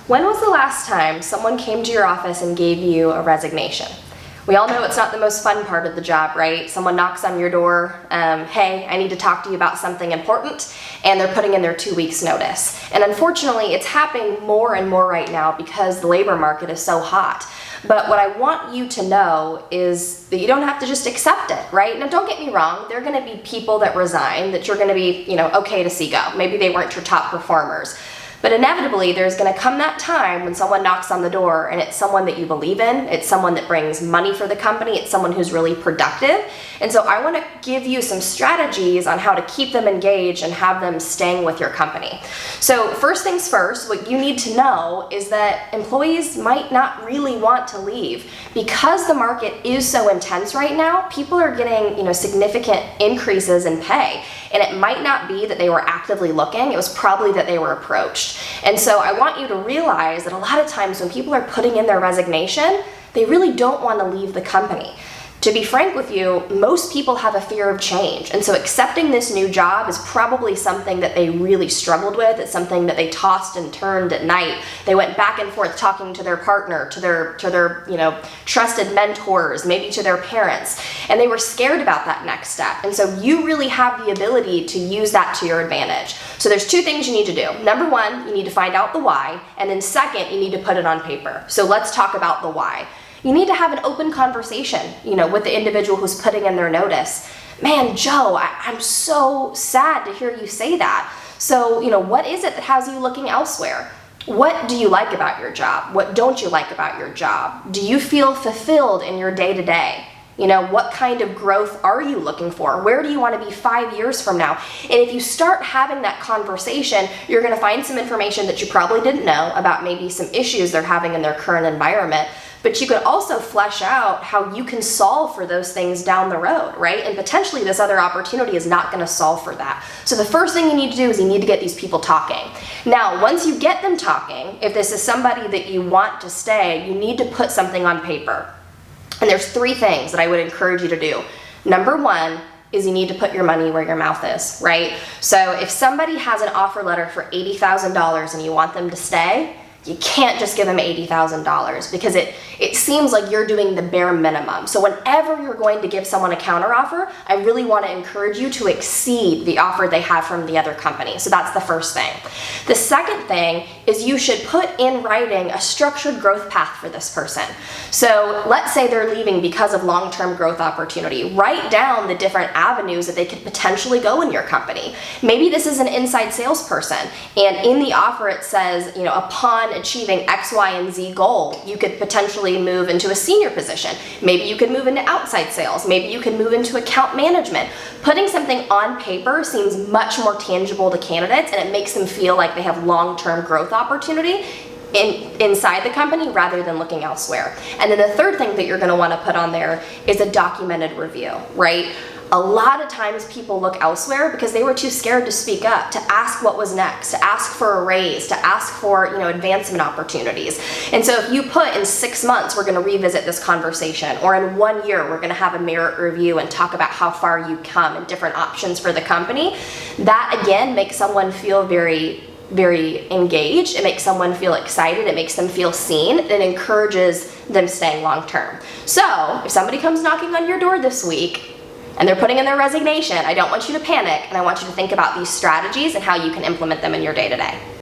When was the last time someone came to your office and gave you a resignation? We all know it's not the most fun part of the job, right? Someone knocks on your door, hey, I need to talk to you about something important, and they're putting in their 2 weeks notice. And unfortunately, it's happening more and more right now because the labor market is so hot. But what I want you to know is that you don't have to just accept it, right? Now, don't get me wrong, there are gonna be people that resign that you're gonna be, okay to see go. Maybe they weren't your top performers. But inevitably, there's going to come that time when someone knocks on the door and it's someone that you believe in, it's someone that brings money for the company, it's someone who's really productive. And so I want to give you some strategies on how to keep them engaged and have them staying with your company. So first things first, what you need to know is that employees might not really want to leave. Because the market is so intense right now, people are getting significant increases in pay. And it might not be that they were actively looking, it was probably that they were approached. And so I want you to realize that a lot of times when people are putting in their resignation, they really don't want to leave the company. To be frank with you, most people have a fear of change. And so accepting this new job is probably something that they really struggled with. It's something that they tossed and turned at night. They went back and forth talking to their partner, to their trusted mentors, maybe to their parents. And they were scared about that next step. And so you really have the ability to use that to your advantage. So there's two things you need to do. Number one, you need to find out the why. And then second, you need to put it on paper. So let's talk about the why. You need to have an open conversation, with the individual who's putting in their notice. Man, Joe, I'm so sad to hear you say that. So, what is it that has you looking elsewhere? What do you like about your job? What don't you like about your job? Do you feel fulfilled in your day-to-day? What kind of growth are you looking for? Where do you want to be 5 years from now? And if you start having that conversation, you're going to find some information that you probably didn't know about maybe some issues they're having in their current environment. But you could also flesh out how you can solve for those things down the road, right? And potentially this other opportunity is not going to solve for that. So the first thing you need to do is you need to get these people talking. Now, once you get them talking, if this is somebody that you want to stay, you need to put something on paper. And there's three things that I would encourage you to do. Number one is you need to put your money where your mouth is, right? So if somebody has an offer letter for $80,000 and you want them to stay, you can't just give them $80,000 because it seems like you're doing the bare minimum. So whenever you're going to give someone a counteroffer, I really want to encourage you to exceed the offer they have from the other company. So that's the first thing. The second thing is you should put in writing a structured growth path for this person. So let's say they're leaving because of long-term growth opportunity. Write down the different avenues that they could potentially go in your company. Maybe this is an inside salesperson, and in the offer it says, upon achieving X, Y, and Z goal, you could potentially move into a senior position. Maybe you could move into outside sales. Maybe you could move into account management. Putting something on paper seems much more tangible to candidates, and it makes them feel like they have long-term growth opportunity inside the company rather than looking elsewhere. And then the third thing that you're going to want to put on there is a documented review, right? A lot of times people look elsewhere because they were too scared to speak up, to ask what was next, to ask for a raise, to ask for advancement opportunities. And so if you put in 6 months, we're going to revisit this conversation, or in 1 year, we're going to have a merit review and talk about how far you come and different options for the company, that again makes someone feel very engaged. It makes someone feel excited. It makes them feel seen. It encourages them staying long term. So if somebody comes knocking on your door this week and they're putting in their resignation, I don't want you to panic, and I want you to think about these strategies and how you can implement them in your day-to-day.